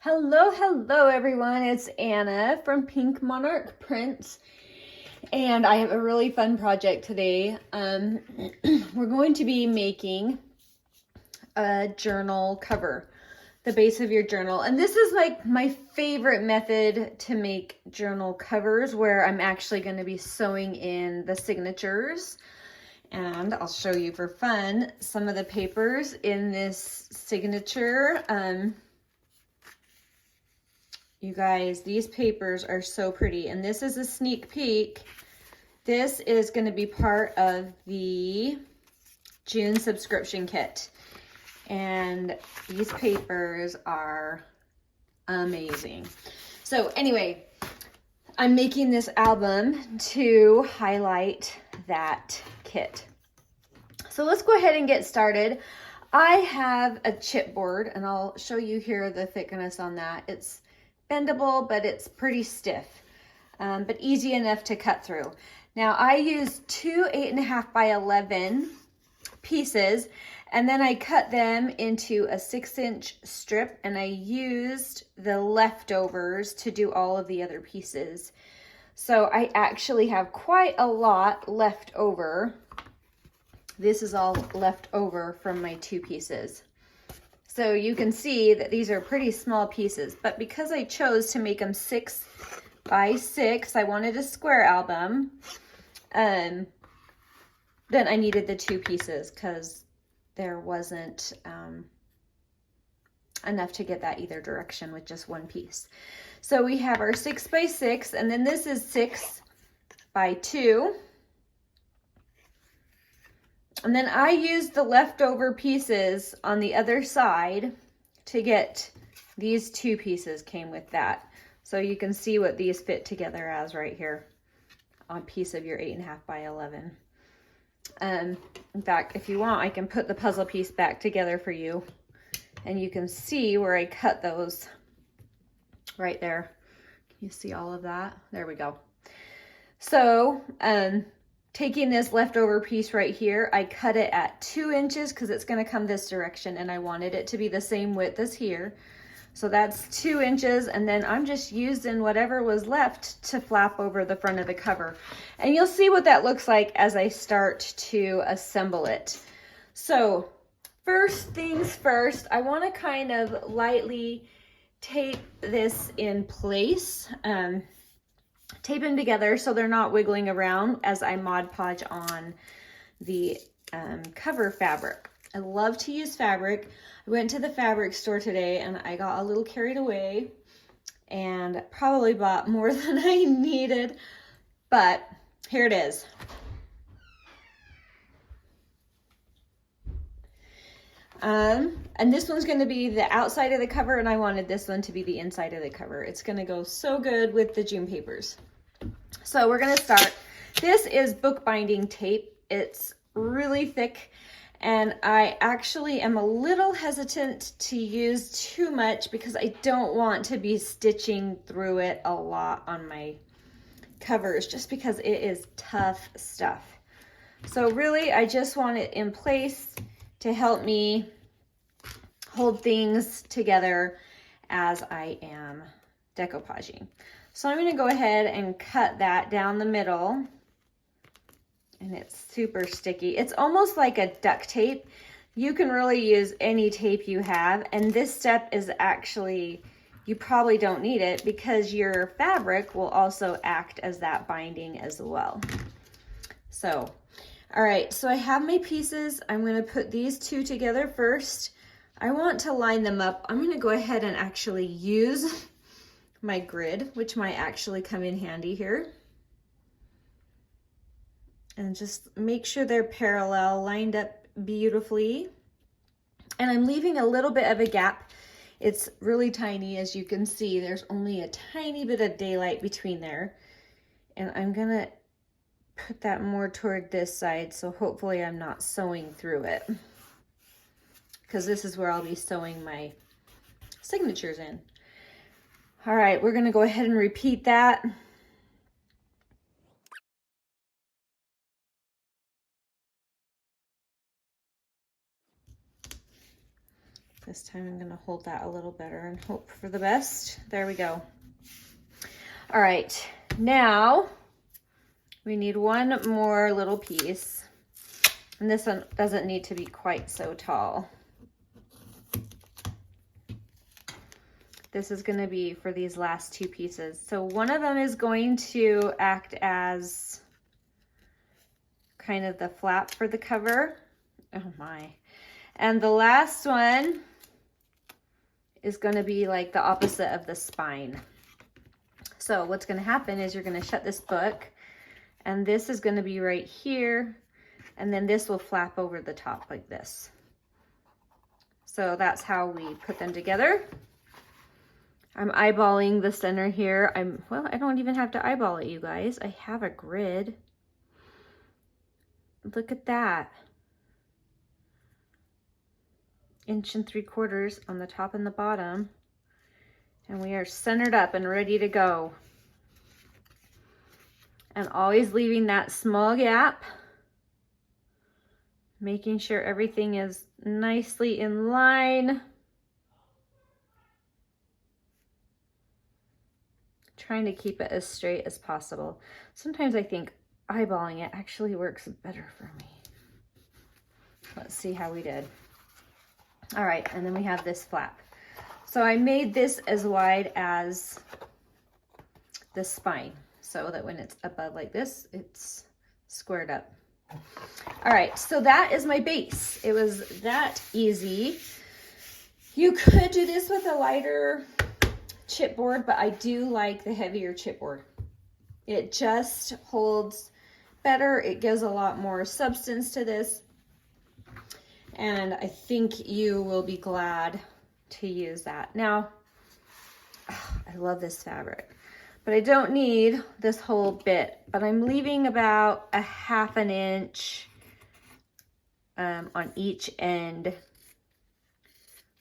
Hello everyone, it's Anna from Pink Monarch Prints, and I have a really fun project today. We're going to be making a journal cover, the base of your journal, and this is like my favorite method to make journal covers, where I'm actually going to be sewing in the signatures. And I'll show you for fun some of the papers in this signature. You guys, these papers are so pretty, and this is a sneak peek. This is going to be part of the June subscription kit, and these papers are amazing. So anyway, I'm making this album to highlight that kit. So let's go ahead and get started. I have a chipboard, and I'll show you here the thickness on that. It's bendable, but it's pretty stiff, but easy enough to cut through. Now I used two 8.5 by 11 pieces, and then I cut them into a 6-inch strip, and I used the leftovers to do all of the other pieces. So I actually have quite a lot left over. This is all left over from my two pieces. So you can see that these are pretty small pieces, but because I chose to make them 6 by 6, I wanted a square album, then I needed the two pieces because there wasn't enough to get that either direction with just one piece. So we have our 6 by 6, and then this is 6 by 2. And then I used the leftover pieces on the other side to get these two pieces came with that. So you can see what these fit together as right here on a piece of your 8.5 by 11. In fact, if you want, I can put the puzzle piece back together for you, and you can see where I cut those right there. Can you see all of that? There we go. So, taking this leftover piece right here, I cut it at 2 inches because it's going to come this direction, and I wanted it to be the same width as here. So that's 2 inches, and then I'm just using whatever was left to flap over the front of the cover. And you'll see what that looks like as I start to assemble it. So first things first, I want to kind of lightly tape this in place. Tape them together so they're not wiggling around as I Mod Podge on the cover fabric. I love to use fabric. I went to the fabric store today and I got a little carried away and probably bought more than I needed, but here it is. And this one's going to be the outside of the cover, and I wanted this one to be the inside of the cover. It's going to go so good with the June papers. So we're going to start. This is bookbinding tape. It's really thick, and I actually am a little hesitant to use too much because I don't want to be stitching through it a lot on my covers, just because it is tough stuff. So really, I just want it in place to help me hold things together as I am decoupaging. So I'm going to go ahead and cut that down the middle, and it's super sticky. It's almost like a duct tape. You can really use any tape you have, and this step is actually, you probably don't need it because your fabric will also act as that binding as well. So all right, so I have my pieces. I'm going to put these two together first. I want to line them up. I'm going to go ahead and actually use my grid, which might actually come in handy here. And just make sure they're parallel, lined up beautifully. And I'm leaving a little bit of a gap. It's really tiny, as you can see. There's only a tiny bit of daylight between there. And I'm going to put that more toward this side, so hopefully I'm not sewing through it, because this is where I'll be sewing my signatures in. All right, we're going to go ahead and repeat that. This time I'm gonna hold that a little better and hope for the best. There we go. All right, now we need one more little piece. And this one doesn't need to be quite so tall. This is gonna be for these last two pieces. So one of them is going to act as kind of the flap for the cover. Oh my. And the last one is gonna be like the opposite of the spine. So what's gonna happen is you're gonna shut this book, and this is gonna be right here, and then this will flap over the top like this. So that's how we put them together. I'm eyeballing the center here. Well, I don't even have to eyeball it, you guys. I have a grid. Look at that. 1 3/4 inches on the top and the bottom. And we are centered up and ready to go. And always leaving that small gap, making sure everything is nicely in line. Trying to keep it as straight as possible. Sometimes I think eyeballing it actually works better for me. Let's see how we did. All right, and then we have this flap. So I made this as wide as the spine, so that when it's above like this, it's squared up. All right, so that is my base. It was that easy. You could do this with a lighter chipboard, but I do like the heavier chipboard. It just holds better. It gives a lot more substance to this. And I think you will be glad to use that. Now, I love this fabric, but I don't need this whole bit, but I'm leaving about a 1/2 inch on each end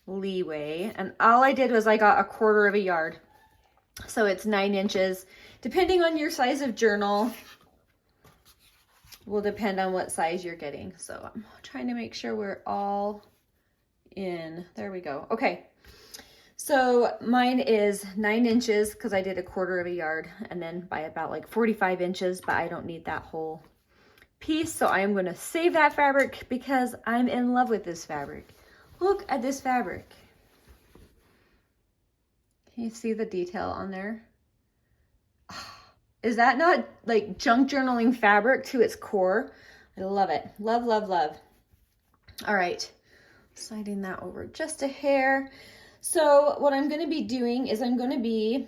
leeway. And all I did was I got 1/4 yard. So it's 9 inches. Depending on your size of journal, will depend on what size you're getting. So I'm trying to make sure we're all in. There we go. Okay. So mine is 9 inches because I did 1/4 yard, and then by about like 45 inches, but I don't need that whole piece. So I am going to save that fabric because I'm in love with this fabric. Look at this fabric. Can you see the detail on there? Is that not like junk journaling fabric to its core? I love it. Love, love, love. All right, sliding that over just a hair. So what I'm going to be doing is I'm going to be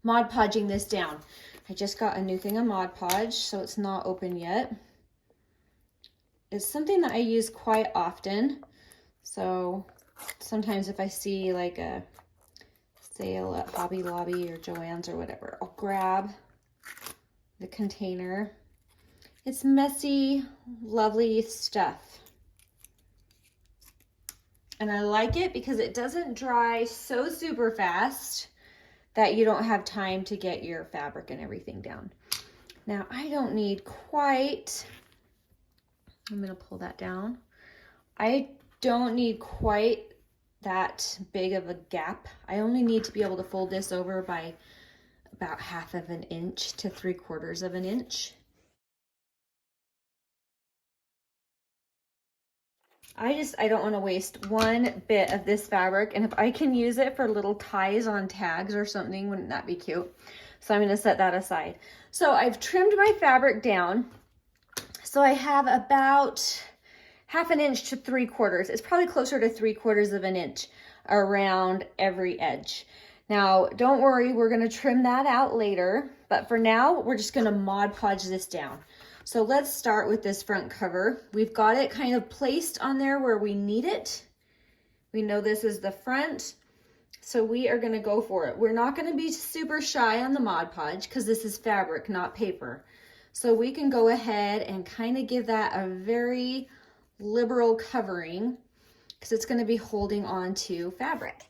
Mod Podging this down. I just got a new thing of Mod Podge, so it's not open yet. It's something that I use quite often. So sometimes if I see like a sale at Hobby Lobby or Joann's or whatever, I'll grab the container. It's messy, lovely stuff. And I like it because it doesn't dry so super fast that you don't have time to get your fabric and everything down. Now I don't need quite, I'm gonna pull that down. I don't need quite that big of a gap. I only need to be able to fold this over by about 1/2 inch to 3/4 inch. I don't want to waste one bit of this fabric, and if I can use it for little ties on tags or something, wouldn't that be cute? So I'm going to set that aside. So I've trimmed my fabric down. So I have about 1/2 inch to 3/4. It's probably closer to 3/4 inch around every edge. Now, don't worry, we're going to trim that out later, but for now, we're just going to Mod Podge this down. So let's start with this front cover. We've got it kind of placed on there where we need it. We know this is the front, so we are going to go for it. We're not going to be super shy on the Mod Podge because this is fabric, not paper. So we can go ahead and kind of give that a very liberal covering because it's going to be holding on to fabric.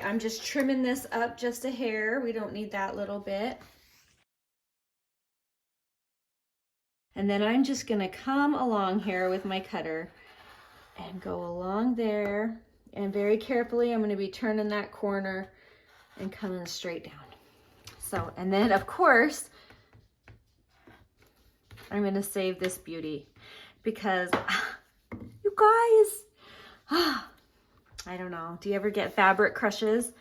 I'm just trimming this up just a hair. We don't need that little bit. And then I'm just gonna come along here with my cutter and go along there. And very carefully, I'm gonna be turning that corner and coming straight down. So, and then of course, I'm gonna save this beauty because you guys, I don't know, do you ever get fabric crushes?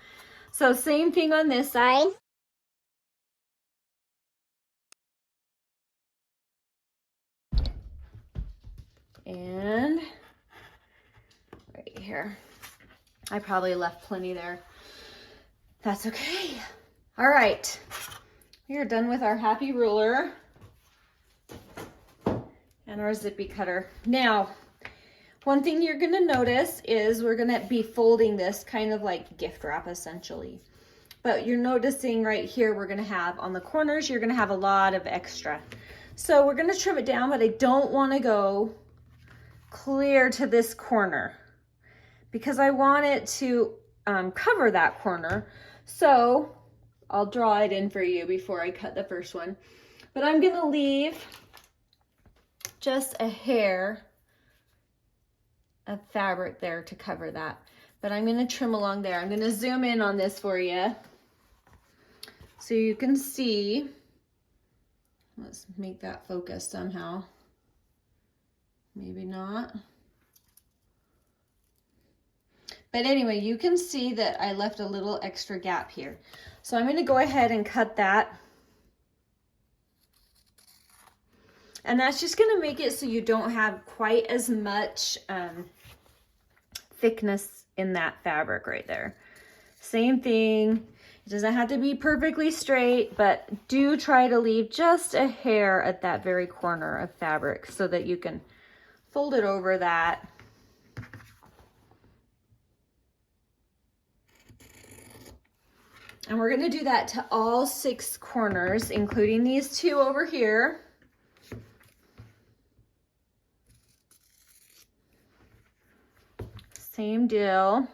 So same thing on this side. And right here. I probably left plenty there. That's okay. All right, we are done with our happy ruler and our zippy cutter. Now, one thing you're gonna notice is we're gonna be folding this kind of like gift wrap essentially. But you're noticing right here, we're gonna have on the corners, you're gonna have a lot of extra. So we're gonna trim it down, but I don't wanna go clear to this corner because I want it to cover that corner. So I'll draw it in for you before I cut the first one. But I'm gonna leave just a hair of fabric there to cover that. But I'm gonna trim along there. I'm gonna zoom in on this for you so you can see. Let's make that focus somehow. Maybe not. But anyway, you can see that I left a little extra gap here. So I'm gonna go ahead and cut that. And that's just gonna make it so you don't have quite as much thickness in that fabric right there. Same thing, it doesn't have to be perfectly straight, but do try to leave just a hair at that very corner of fabric so that you can fold it over that. And we're gonna do that to all 6 corners, including these 2 over here. Same deal.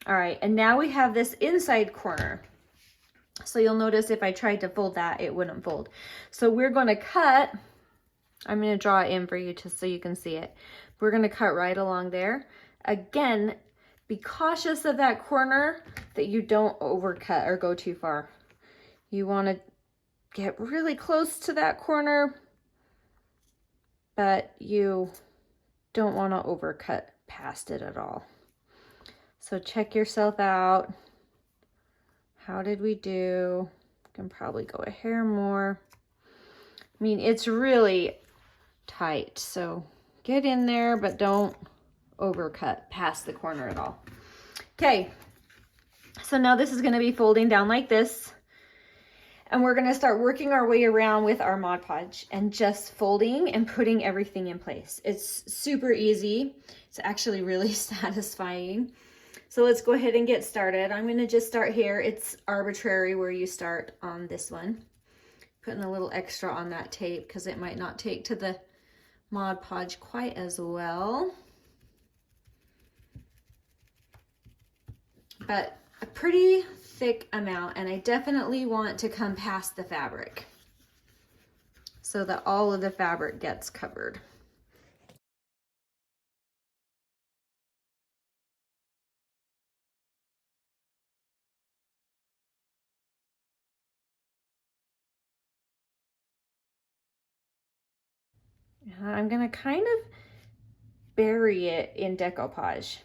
All right, and now we have this inside corner. So you'll notice if I tried to fold that, it wouldn't fold. So we're gonna cut, I'm gonna draw it in for you just so you can see it. We're gonna cut right along there. Again, be cautious of that corner that you don't overcut or go too far. You wanna get really close to that corner, but you don't wanna overcut past it at all. So check yourself out. How did we do? Can probably go a hair more. I mean, it's really tight, so get in there, but don't overcut past the corner at all. Okay, so now this is gonna be folding down like this, and we're gonna start working our way around with our Mod Podge and just folding and putting everything in place. It's super easy. It's actually really satisfying. So let's go ahead and get started. I'm gonna just start here. It's arbitrary where you start on this one. Putting a little extra on that tape because it might not take to the Mod Podge quite as well. But a pretty thick amount, and I definitely want to come past the fabric so that all of the fabric gets covered. I'm gonna kind of bury it in decoupage,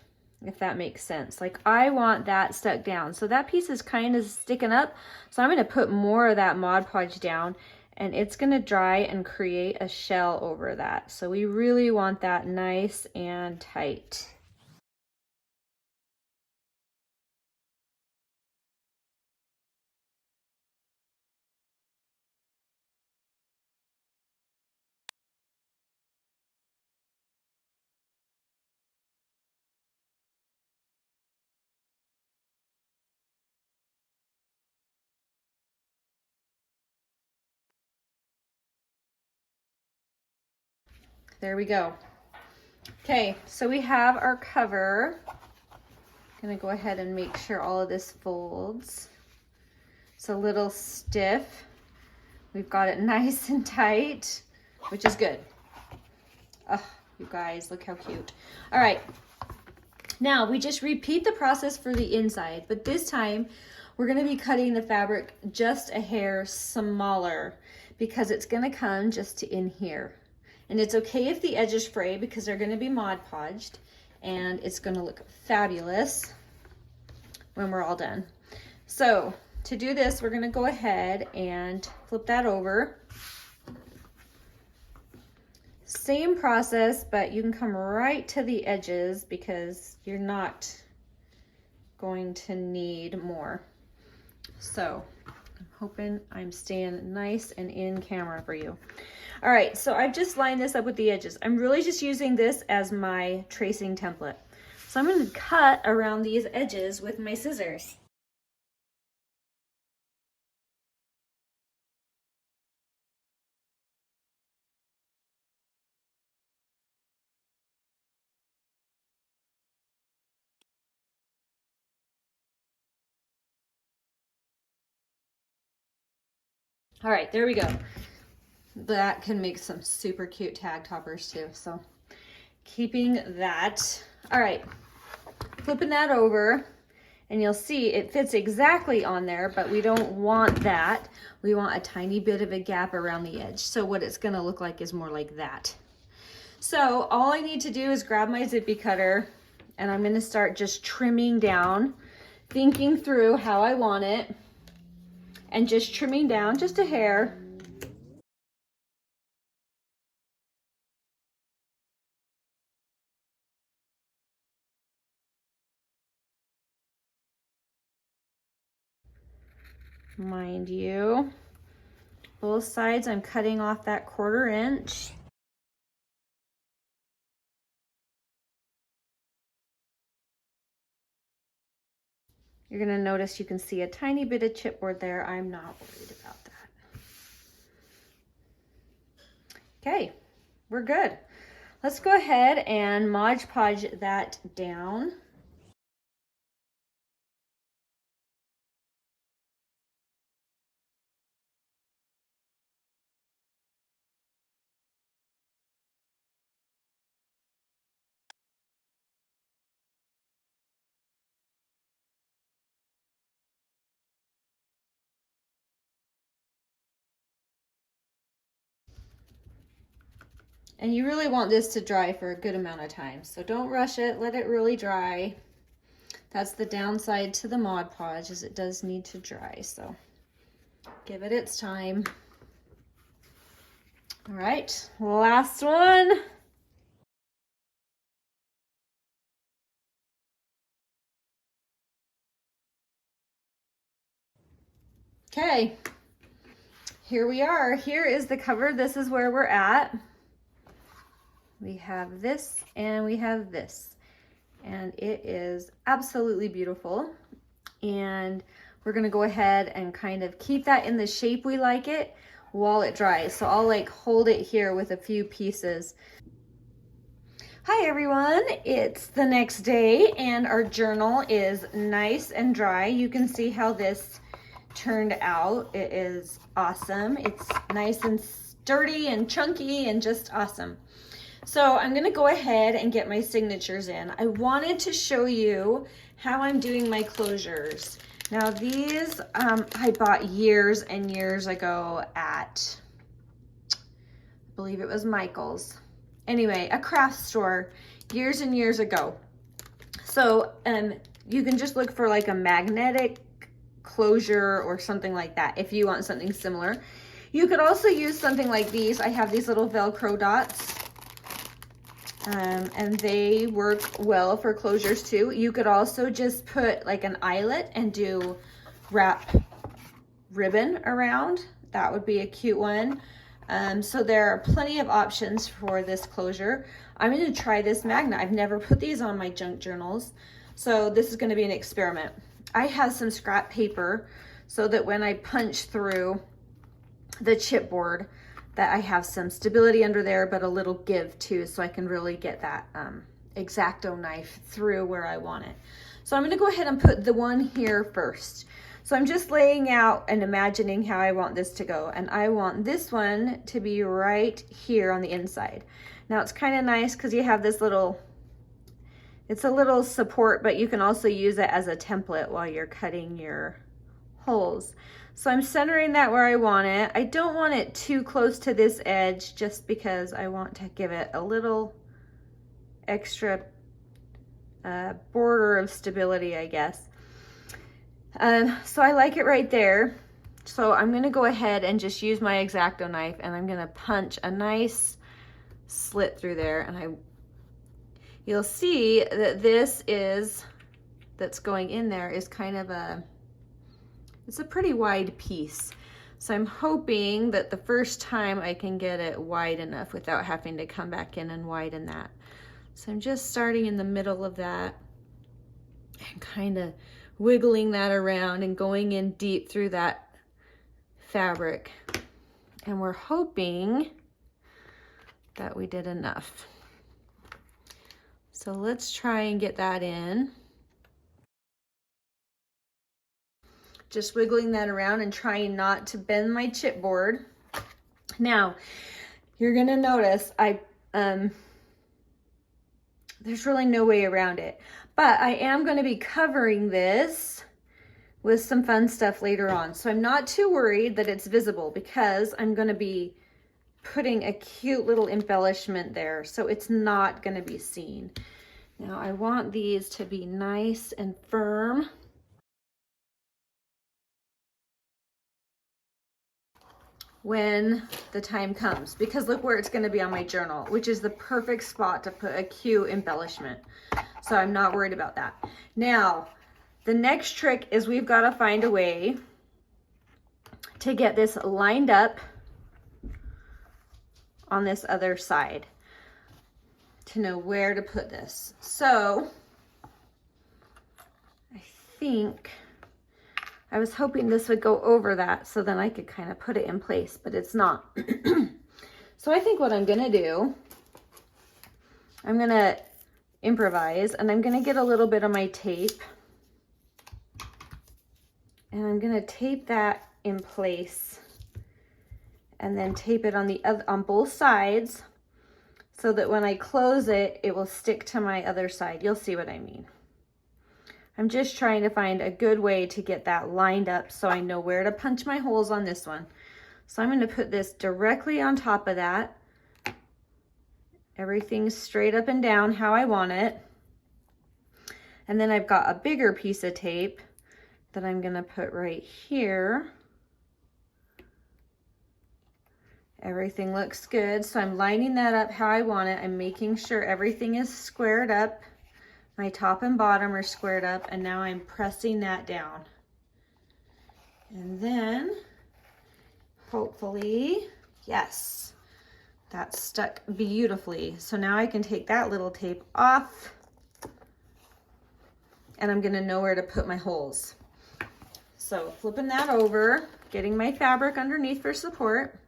if that makes sense. Like I want that stuck down. So that piece is kind of sticking up. So I'm gonna put more of that Mod Podge down and it's gonna dry and create a shell over that. So we really want that nice and tight. There we go. Okay, so we have our cover. Gonna go ahead and make sure all of this folds. It's a little stiff. We've got it nice and tight, which is good. Oh, you guys, look how cute. All right, now we just repeat the process for the inside, but this time we're gonna be cutting the fabric just a hair smaller because it's gonna come just to in here. And it's okay if the edges fray because they're gonna be Mod Podged, and it's gonna look fabulous when we're all done. So to do this, we're gonna go ahead and flip that over. Same process, but you can come right to the edges because you're not going to need more. So I'm hoping I'm staying nice and in camera for you. All right, so I've just lined this up with the edges. I'm really just using this as my tracing template. So I'm going to cut around these edges with my scissors. All right, there we go. That can make some super cute tag toppers too. So keeping that. All right, flipping that over, and you'll see it fits exactly on there, but we don't want that. We want a tiny bit of a gap around the edge. So what it's gonna look like is more like that. So all I need to do is grab my zippy cutter, and I'm gonna start just trimming down, thinking through how I want it, and just trimming down just a hair. Mind you, both sides I'm cutting off that 1/4 inch. You're gonna notice you can see a tiny bit of chipboard there. I'm not worried about that. Okay, we're good. Let's go ahead and Mod Podge that down. And you really want this to dry for a good amount of time. So don't rush it, let it really dry. That's the downside to the Mod Podge, is it does need to dry. So give it its time. All right, last one. Okay, here we are. Here is the cover. This is where we're at. We have this and we have this, and it is absolutely beautiful. And we're gonna go ahead and kind of keep that in the shape we like it while it dries. So I'll like hold it here with a few pieces. Hi everyone, it's the next day and our journal is nice and dry. You can see how this turned out. It is awesome. It's nice and sturdy and chunky and just awesome. So I'm gonna go ahead and get my signatures in. I wanted to show you how I'm doing my closures. Now these I bought years and years ago at, I believe it was Michael's. Anyway, a craft store years and years ago. So you can just look for like a magnetic closure or something like that if you want something similar. You could also use something like these. I have these little Velcro dots. And they work well for closures too. You could also just put like an eyelet and do wrap ribbon around. That would be a cute one. So there are plenty of options for this closure. I'm going to try this magnet. I've never put these on my junk journals, so this is going to be an experiment. I have some scrap paper so that when I punch through the chipboard, that I have some stability under there, but a little give too, so I can really get that X-Acto knife through where I want it. So I'm gonna go ahead and put the one here first. So I'm just laying out and imagining how I want this to go. And I want this one to be right here on the inside. Now it's kind of nice because you have this little, it's a little support, but you can also use it as a template while you're cutting your holes. So I'm centering that where I want it. I don't want it too close to this edge just because I want to give it a little extra border of stability, I guess. So I like it right there. So I'm gonna go ahead and just use my X-Acto knife and I'm gonna punch a nice slit through there, and you'll see that this is, that's going in there is kind of it's a pretty wide piece. So I'm hoping that the first time I can get it wide enough without having to come back in and widen that. So I'm just starting in the middle of that and kind of wiggling that around and going in deep through that fabric. And we're hoping that we did enough. So let's try and get that in. Just wiggling that around and trying not to bend my chipboard. Now, you're gonna notice there's really no way around it. But I am going to be covering this with some fun stuff later on. So I'm not too worried that it's visible because I'm going to be putting a cute little embellishment there. So it's not going to be seen. Now I want these to be nice and firm. When the time comes, because look where it's going to be on my journal, which is the perfect spot to put a cute embellishment. So I'm not worried about that. Now, the next trick is we've got to find a way to get this lined up on this other side to know where to put this. So I think I was hoping this would go over that so then I could kind of put it in place, but it's not. So I think what I'm gonna do, I'm gonna improvise and I'm gonna get a little bit of my tape and I'm gonna tape that in place and then tape it on both sides so that when I close it, it will stick to my other side. You'll see what I mean. I'm just trying to find a good way to get that lined up so I know where to punch my holes on this one. So I'm going to put this directly on top of that. Everything's straight up and down how I want it. And then I've got a bigger piece of tape that I'm going to put right here. Everything looks good. So I'm lining that up how I want it. I'm making sure everything is squared up. My top and bottom are squared up, and now I'm pressing that down. And then, hopefully, yes, that's stuck beautifully. So now I can take that little tape off, and I'm gonna know where to put my holes. So flipping that over, getting my fabric underneath for support,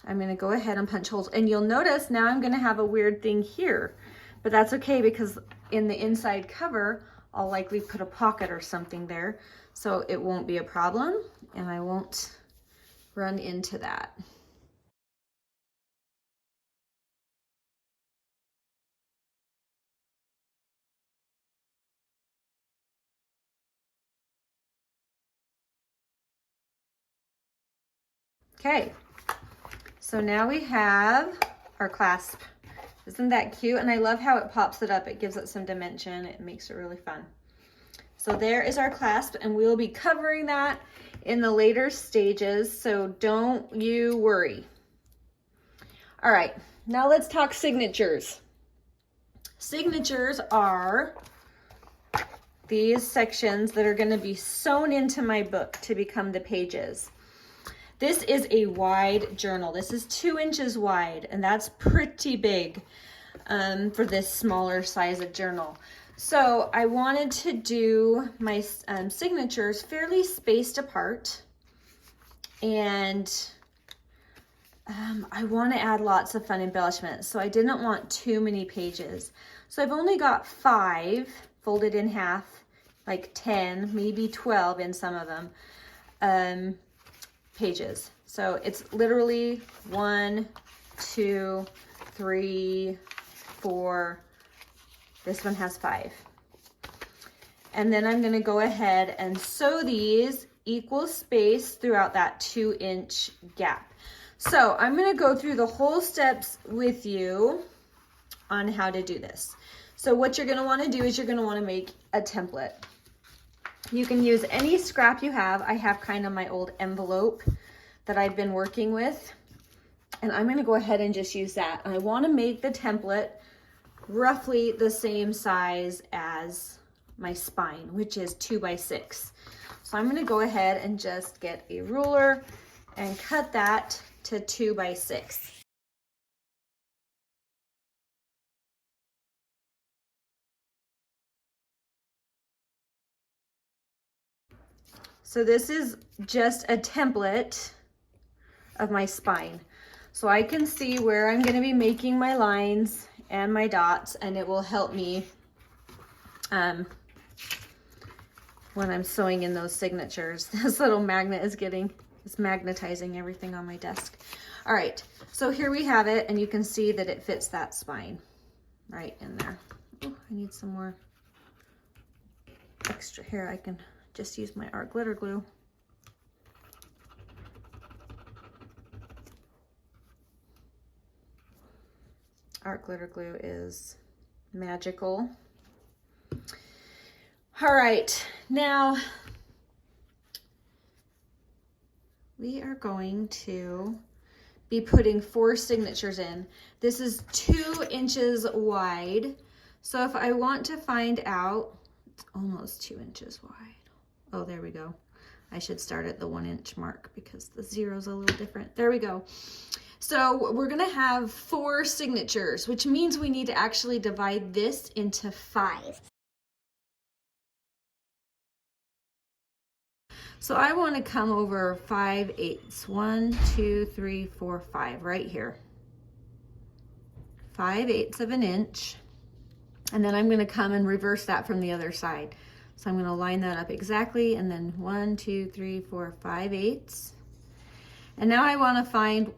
I'm gonna go ahead and punch holes. And you'll notice now I'm gonna have a weird thing here, but that's okay because in the inside cover, I'll likely put a pocket or something there, so it won't be a problem and I won't run into that. Okay, so now we have our clasp. Isn't that cute? And I love how it pops it up. It gives it some dimension. It makes it really fun. So there is our clasp, and we'll be covering that in the later stages, so don't you worry. All right, now let's talk signatures. Signatures are these sections that are going to be sewn into my book to become the pages. This is a wide journal. This is 2 inches wide, and that's pretty big for this smaller size of journal. So I wanted to do my signatures fairly spaced apart, and I want to add lots of fun embellishments, so I didn't want too many pages. So I've only got 5 folded in half, like 10, maybe 12 in some of them, pages. So it's literally 1, 2, 3, 4. This one has 5. And then I'm going to go ahead and sew these equal space throughout that 2-inch gap. So I'm going to go through the whole steps with you on how to do this. So what you're going to want to do is you're going to want to make a template. You can use any scrap you have. I have kind of my old envelope that I've been working with, and I'm going to go ahead and just use that. And I want to make the template roughly the same size as my spine, which is 2 by 6. So I'm going to go ahead and just get a ruler and cut that to 2 by 6. So this is just a template of my spine. So I can see where I'm going to be making my lines and my dots, and it will help me when I'm sewing in those signatures. This little magnet is magnetizing everything on my desk. All right, so here we have it, and you can see that it fits that spine right in there. Oh, I need some more extra here. I can just use my art glitter glue. Art glitter glue is magical. All right, now we are going to be putting 4 signatures in. This is 2 inches wide. So if I want to find out, it's almost 2 inches wide. Oh, there we go. I should start at the 1 inch mark because the zero's a little different. There we go. So we're gonna have 4 signatures, which means we need to actually divide this into 5. So I want to come over 5/8. 1, 2, 3, 4, 5 right here. 5/8 of an inch. And then I'm going to come and reverse that from the other side. So I'm going to line that up exactly, and then 1, 2, 3, 4, 5/8. And now I want to find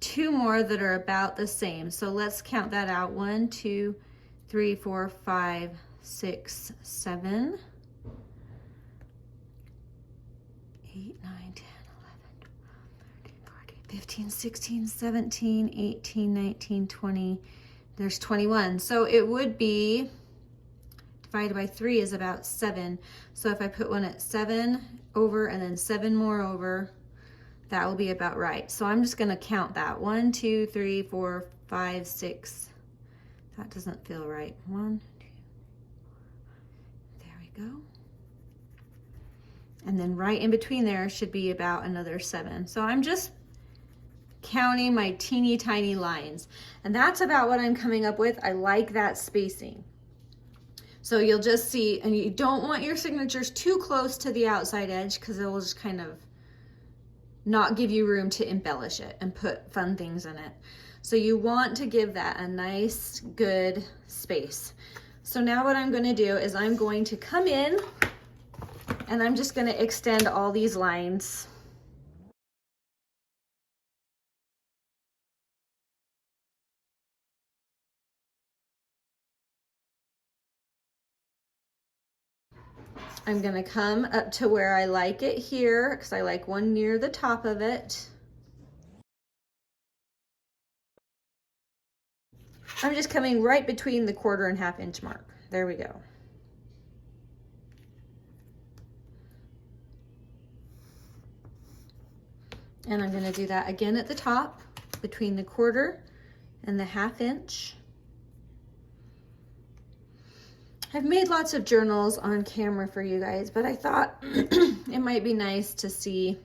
2 more that are about the same. So let's count that out. 1, 2, 3, 4, 5, 6, 7, 8, 9, 10, 11, 13, 14, 15, 16, 17, 18, 19, 20. There's 21. So it would be divided by 3 is about 7. So if I put one at 7 over and then 7 more over, that will be about right. So I'm just going to count that. 1, 2, 3, 4, 5, 6. That doesn't feel right. 1, 2. There we go. And then right in between there should be about another 7. So I'm just counting my teeny tiny lines. And that's about what I'm coming up with. I like that spacing. So you'll just see, and you don't want your signatures too close to the outside edge because it will just kind of not give you room to embellish it and put fun things in it. So you want to give that a nice, good space. So now what I'm going to do is I'm going to come in and I'm just going to extend all these lines. I'm going to come up to where I like it here because I like one near the top of it. I'm just coming right between the 1/4 and 1/2 inch mark. There we go. And I'm going to do that again at the top between the 1/4 and the 1/2 inch. I've made lots of journals on camera for you guys, but I thought it might be nice to see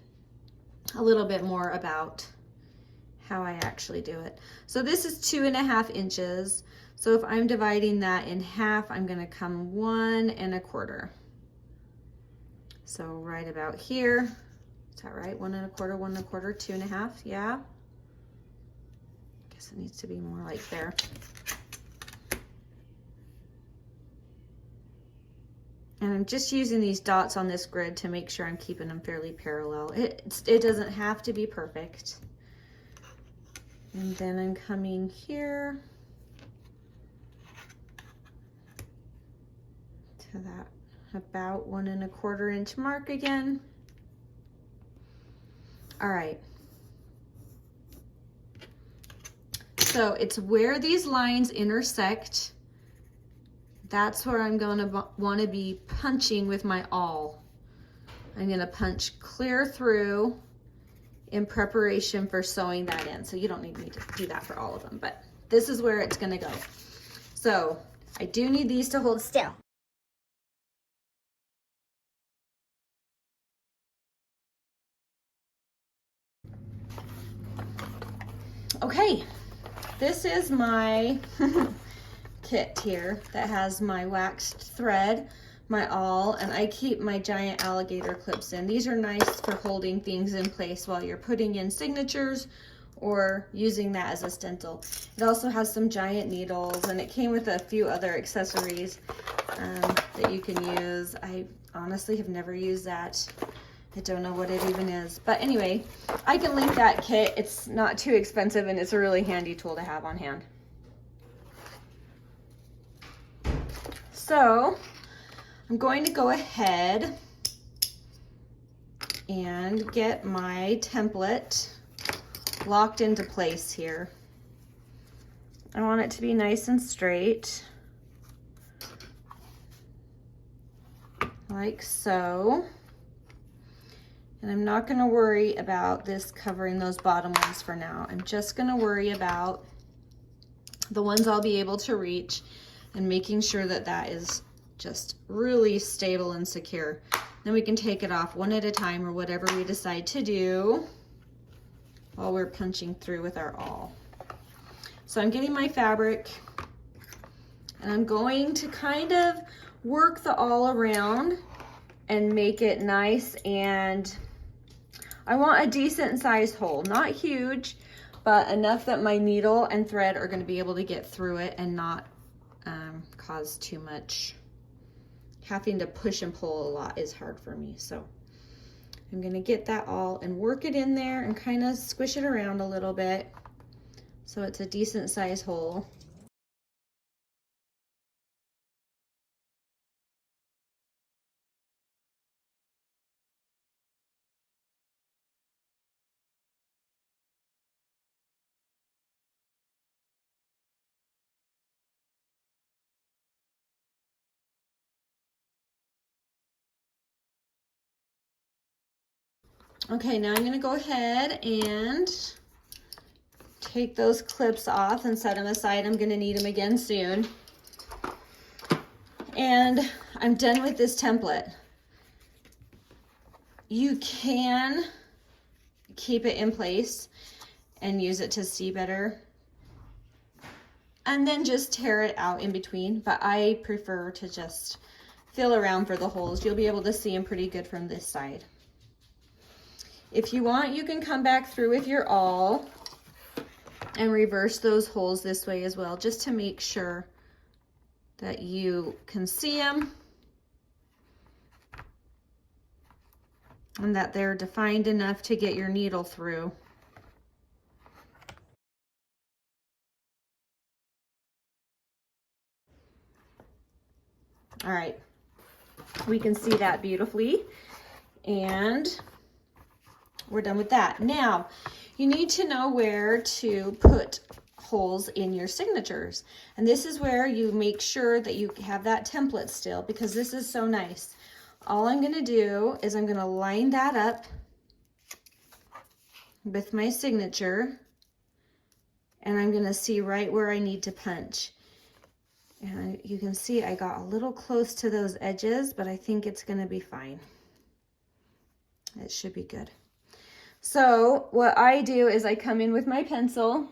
a little bit more about how I actually do it. So this is 2.5 inches. So if I'm dividing that in half, I'm going to come 1 1/4. So right about here. Is that right? 1 1/4, 1 1/4, 2 1/2, yeah. Guess it needs to be more like there. And I'm just using these dots on this grid to make sure I'm keeping them fairly parallel. It doesn't have to be perfect. And then I'm coming here to that about 1 1/4 inch mark again. All right. So it's where these lines intersect. That's where I'm going to want to be punching with my awl. I'm going to punch clear through in preparation for sewing that in. So you don't need me to do that for all of them, but this is where it's going to go. So I do need these to hold still. Okay, this is my kit here that has my waxed thread, my awl, and I keep my giant alligator clips in. These are nice for holding things in place while you're putting in signatures or using that as a stencil. It also has some giant needles, and it came with a few other accessories that you can use. I honestly have never used that. I don't know what it even is. But anyway, I can link that kit. It's not too expensive, and it's a really handy tool to have on hand. So I'm going to go ahead and get my template locked into place here. I want it to be nice and straight, like so. And I'm not going to worry about this covering those bottom ones for now. I'm just going to worry about the ones I'll be able to reach and making sure that that is just really stable and secure. Then we can take it off one at a time or whatever we decide to do while we're punching through with our awl. So I'm getting my fabric and I'm going to kind of work the awl around and make it nice, and I want a decent sized hole, not huge, but enough that my needle and thread are going to be able to get through it and not cause too much. Having to push and pull a lot is hard for me. So I'm going to get that all and work it in there and kind of squish it around a little bit so it's a decent size hole. Okay, now I'm going to go ahead and take those clips off and set them aside. I'm going to need them again soon. And I'm done with this template. You can keep it in place and use it to see better, and then just tear it out in between, but I prefer to just feel around for the holes. You'll be able to see them pretty good from this side. If you want, you can come back through with your awl and reverse those holes this way as well, just to make sure that you can see them and that they're defined enough to get your needle through. All right, we can see that beautifully, and we're done with that. Now, you need to know where to put holes in your signatures. And this is where you make sure that you have that template still, because this is so nice. All I'm going to do is I'm going to line that up with my signature, and I'm going to see right where I need to punch. And you can see I got a little close to those edges, but I think it's going to be fine. It should be good. So what I do is I come in with my pencil,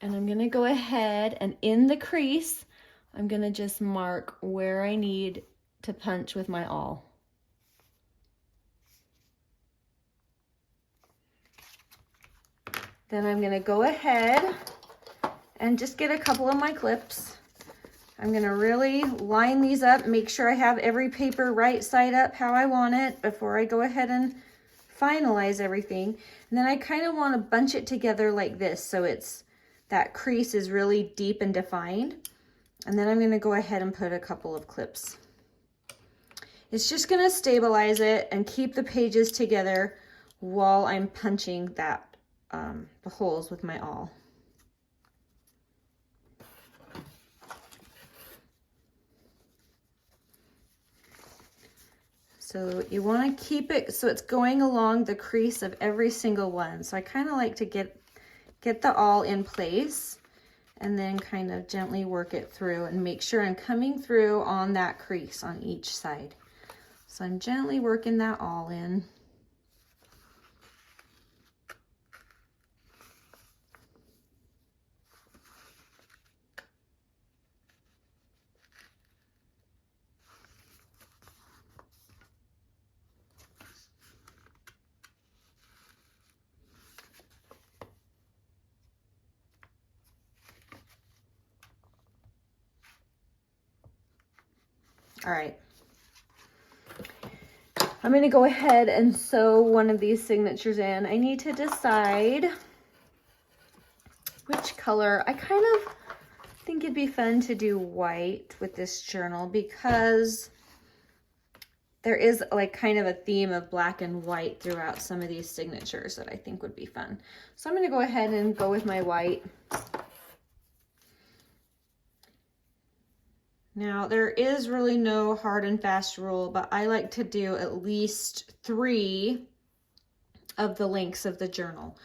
and I'm going to go ahead and in the crease, I'm going to just mark where I need to punch with my awl. Then I'm gonna go ahead and just get a couple of my clips. I'm gonna really line these up, make sure I have every paper right side up how I want it before I go ahead and finalize everything. And then I kind of want to bunch it together like this so it's that crease is really deep and defined. And then I'm going to go ahead and put a couple of clips. It's just going to stabilize it and keep the pages together while I'm punching that the holes with my awl. So you want to keep it so it's going along the crease of every single one. So I kind of like to get the awl in place and then kind of gently work it through and make sure I'm coming through on that crease on each side. So I'm gently working that awl in. All right, I'm gonna go ahead and sew one of these signatures in. I need to decide which color. I kind of think it'd be fun to do white with this journal because there is like kind of a theme of black and white throughout some of these signatures that I think would be fun. So I'm gonna go ahead and go with my white. Now, there is really no hard and fast rule, but I like to do at least 3 of the lengths of the journal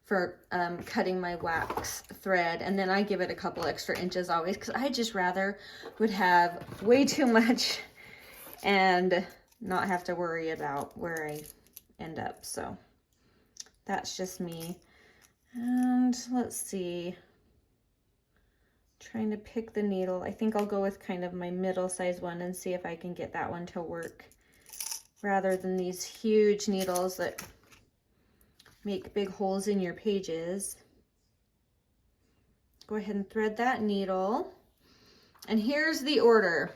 for cutting my wax thread. And then I give it a couple extra inches always because I just rather would have way too much and not have to worry about where I end up. So that's just me. And let's see. Trying to pick the needle. I think I'll go with kind of my middle size one and see if I can get that one to work rather than these huge needles that make big holes in your pages. Go ahead and thread that needle. And here's the order.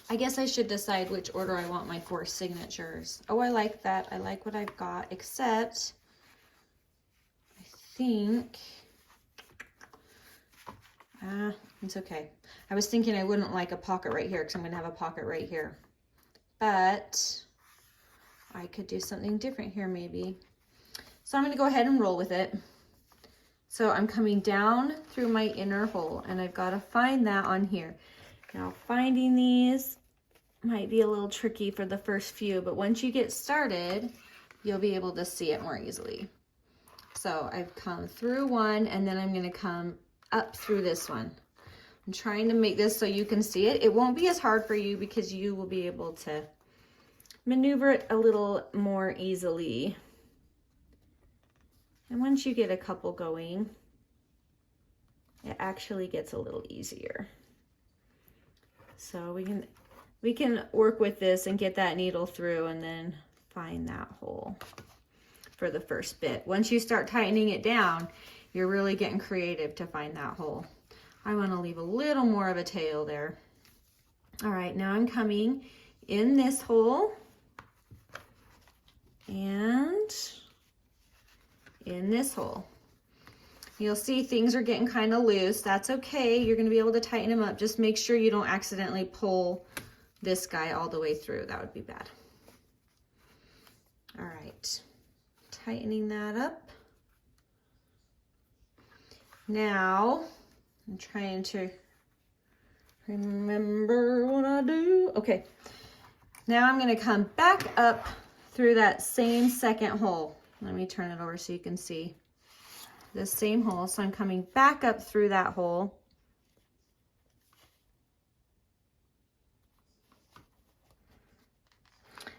I guess I should decide which order I want my 4 signatures. Oh, I like that. I like what I've got, except I think it's okay. I was thinking I wouldn't like a pocket right here because I'm going to have a pocket right here. But I could do something different here maybe. So I'm going to go ahead and roll with it. So I'm coming down through my inner hole and I've got to find that on here. Now finding these might be a little tricky for the first few, but once you get started, you'll be able to see it more easily. So I've come through one and then I'm going to come up through this one. I'm trying to make this so you can see it. It won't be as hard for you because you will be able to maneuver it a little more easily. And once you get a couple going, it actually gets a little easier. So we can work with this and get that needle through and then find that hole for the first bit. Once you start tightening it down, you're really getting creative to find that hole. I want to leave a little more of a tail there. All right, now I'm coming in this hole and in this hole. You'll see things are getting kind of loose. That's okay. You're going to be able to tighten them up. Just make sure you don't accidentally pull this guy all the way through. That would be bad. All right, tightening that up. Now, I'm trying to remember what I do. Okay, now I'm going to come back up through that same second hole. Let me turn it over so you can see the same hole. So I'm coming back up through that hole.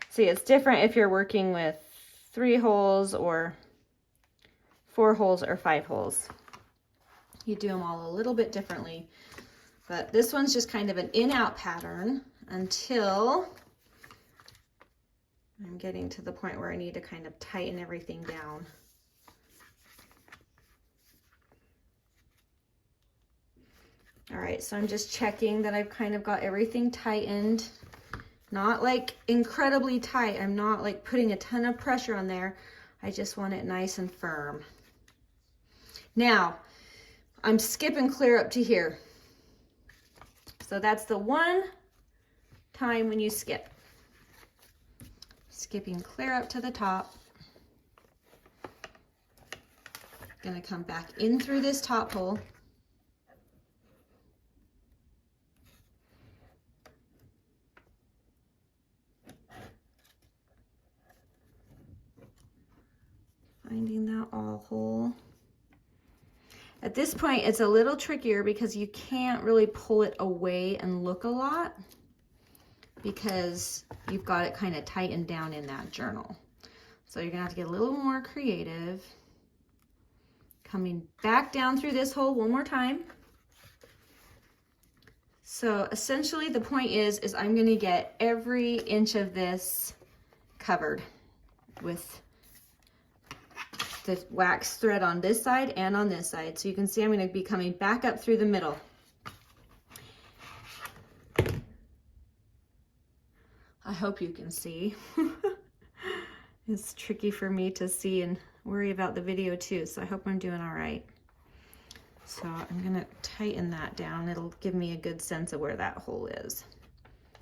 See, it's different if you're working with 3 holes or 4 holes or 5 holes. You do them all a little bit differently, but this one's just kind of an in-out pattern until I'm getting to the point where I need to kind of tighten everything down. All right, so I'm just checking that I've kind of got everything tightened. Not like incredibly tight. I'm not like putting a ton of pressure on there. I just want it nice and firm. Now, I'm skipping clear up to here. So that's the one time when you skip. Skipping clear up to the top. Gonna come back in through this top hole. Finding that awl hole. At this point, it's a little trickier because you can't really pull it away and look a lot because you've got it kind of tightened down in that journal. So you're gonna have to get a little more creative. Coming back down through this hole one more time. So essentially the point is I'm gonna get every inch of this covered with the wax thread on this side and on this side. So you can see I'm going to be coming back up through the middle. I hope you can see. It's tricky for me to see and worry about the video too, so I hope I'm doing all right. So I'm going to tighten that down. It'll give me a good sense of where that hole is.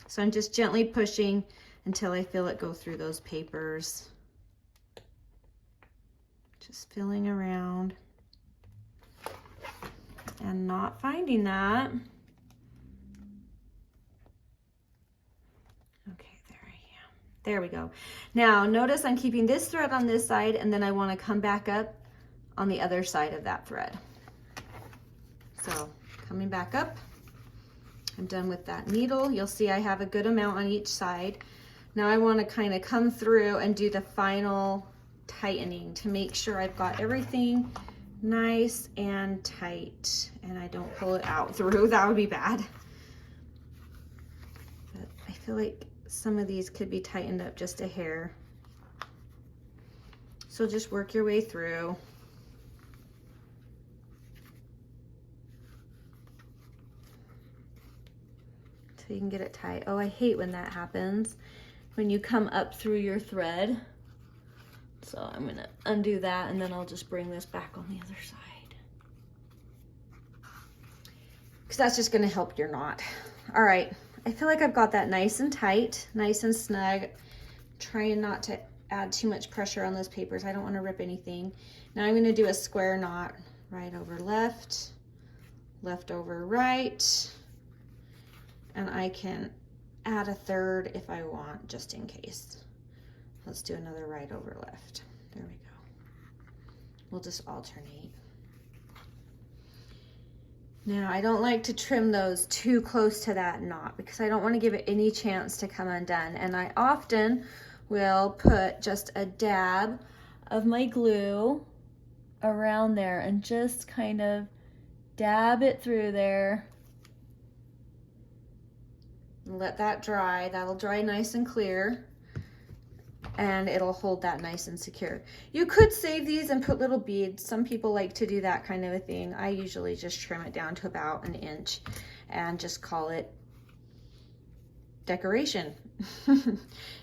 So I'm just gently pushing until I feel it go through those papers. Just filling around and not finding that. Okay, there I am. There we go. Now notice I'm keeping this thread on this side, and then I want to come back up on the other side of that thread. So coming back up, I'm done with that needle. You'll see I have a good amount on each side. Now I want to kind of come through and do the final tightening to make sure I've got everything nice and tight and I don't pull it out through. That would be bad. But I feel like some of these could be tightened up just a hair. So just work your way through. So you can get it tight. Oh, I hate when that happens, when you come up through your thread. So I'm gonna undo that and then I'll just bring this back on the other side. Because that's just gonna help your knot. All right, I feel like I've got that nice and tight, nice and snug. Trying not to add too much pressure on those papers. I don't wanna rip anything. Now I'm gonna do a square knot. Right over left, left over right. And I can add a third if I want, just in case. Let's do another right over left. There we go. We'll just alternate. Now, I don't like to trim those too close to that knot because I don't want to give it any chance to come undone. And I often will put just a dab of my glue around there and just kind of dab it through there. Let that dry. That'll dry nice and clear. And it'll hold that nice and secure. You could save these and put little beads. Some people like to do that kind of a thing. I usually just trim it down to about an inch and just call it decoration.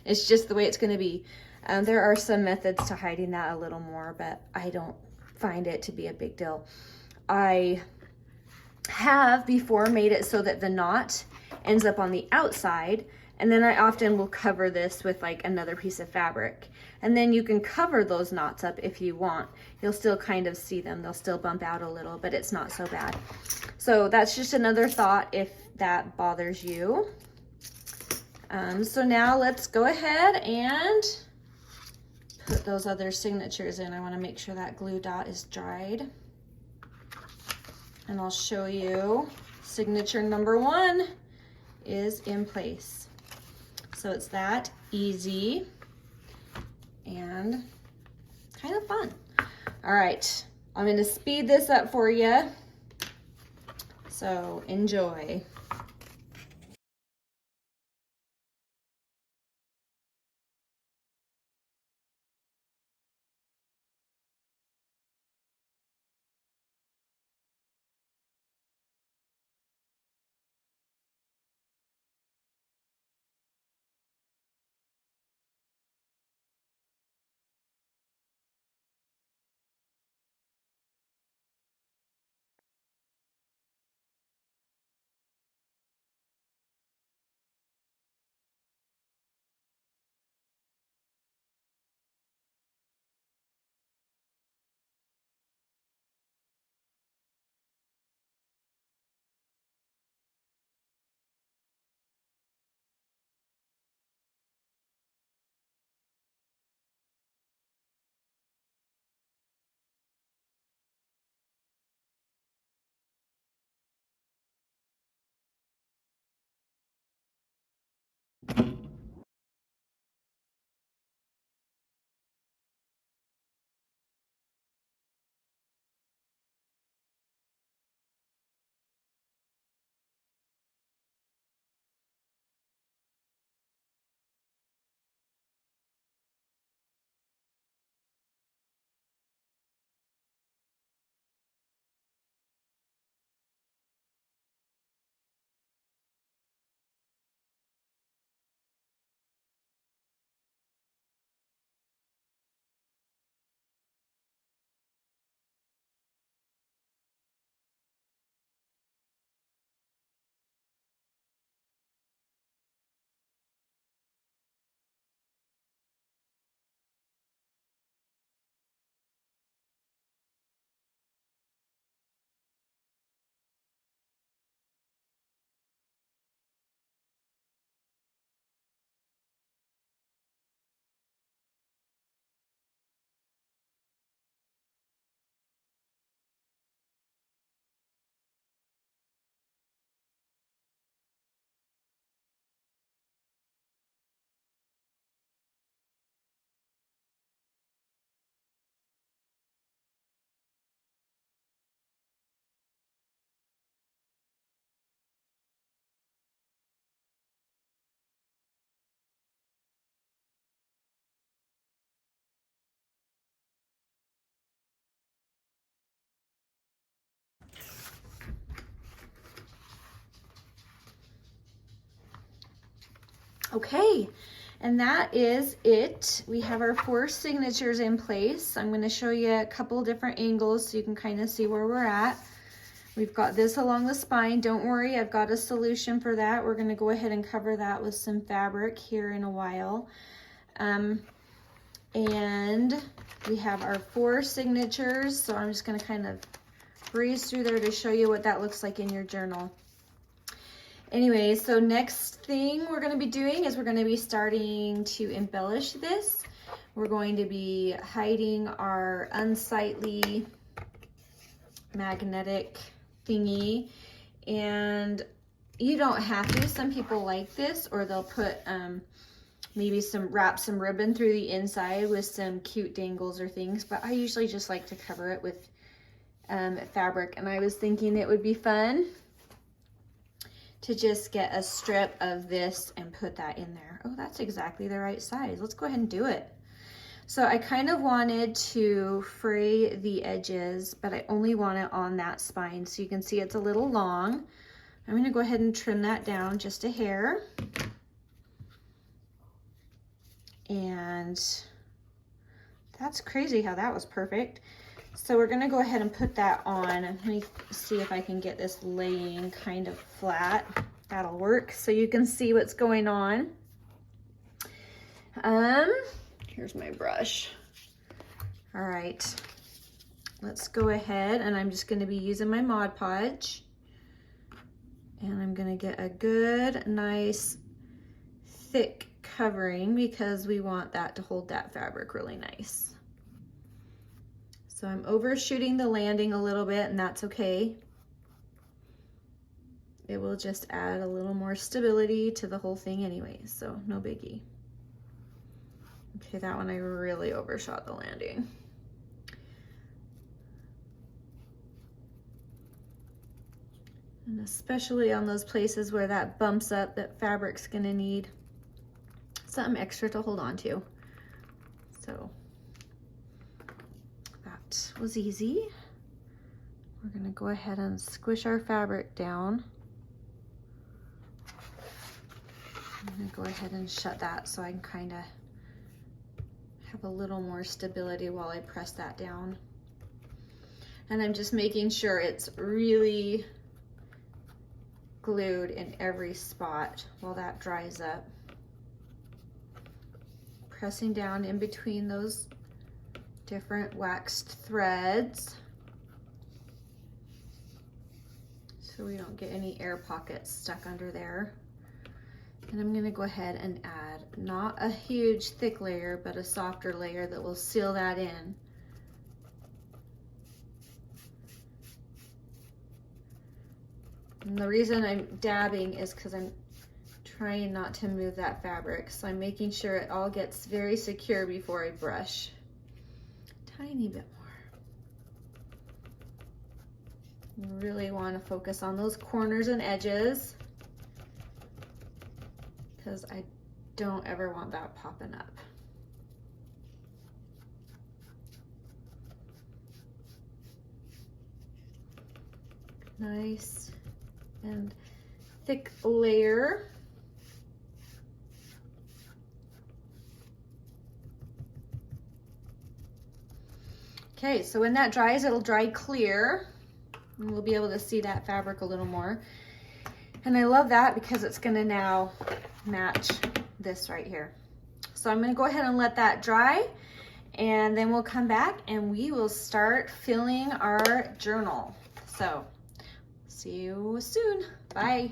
It's just the way it's going to be. There are some methods to hiding that a little more, but I don't find it to be a big deal. I have before made it so that the knot ends up on the outside, and then I often will cover this with like another piece of fabric, and then you can cover those knots up if you want. You'll still kind of see them. They'll still bump out a little, but it's not so bad. So that's just another thought if that bothers you. So now let's go ahead and put those other signatures in. I want to make sure that glue dot is dried, and I'll show you signature number 1 is in place. So it's that easy and kind of fun. All right, I'm going to speed this up for you. So enjoy. Okay, and that is it. We have our 4 signatures in place. I'm going to show you a couple different angles so you can kind of see where we're at. We've got this along the spine. Don't worry, I've got a solution for that. We're going to go ahead and cover that with some fabric here in a while. And we have our 4 signatures, so I'm just going to kind of breeze through there to show you what that looks like in your journal. Anyway, so next thing we're going to be doing is we're going to be starting to embellish this. We're going to be hiding our unsightly magnetic thingy, and you don't have to. Some people like this, or they'll put maybe wrap some ribbon through the inside with some cute dangles or things, but I usually just like to cover it with fabric. And I was thinking it would be fun to just get a strip of this and put that in there. Oh, that's exactly the right size. Let's go ahead and do it. So I kind of wanted to fray the edges, but I only want it on that spine. So you can see it's a little long. I'm gonna go ahead and trim that down just a hair. And that's crazy how that was perfect. So we're gonna go ahead and put that on. Let me see if I can get this laying kind of flat. That'll work so you can see what's going on. Here's my brush. All right, let's go ahead, and I'm just gonna be using my Mod Podge. And I'm gonna get a good, nice, thick covering because we want that to hold that fabric really nice. So I'm overshooting the landing a little bit, and that's okay. It will just add a little more stability to the whole thing anyway, so no biggie. Okay, that one I really overshot the landing. And especially on those places where that bumps up, that fabric's gonna need something extra to hold on to. So that was easy. We're gonna go ahead and squish our fabric down. I'm gonna go ahead and shut that so I can kind of have a little more stability while I press that down. And I'm just making sure it's really glued in every spot while that dries up. Pressing down in between those different waxed threads so we don't get any air pockets stuck under there. And I'm gonna go ahead and add not a huge thick layer, but a softer layer that will seal that in. And the reason I'm dabbing is because I'm trying not to move that fabric. So I'm making sure it all gets very secure before I brush. Tiny bit more. You really want to focus on those corners and edges because I don't ever want that popping up. Nice and thick layer. Okay, so when that dries, it'll dry clear, and we'll be able to see that fabric a little more. And I love that because it's gonna now match this right here. So I'm gonna go ahead and let that dry, and then we'll come back and we will start filling our journal. So see you soon. Bye.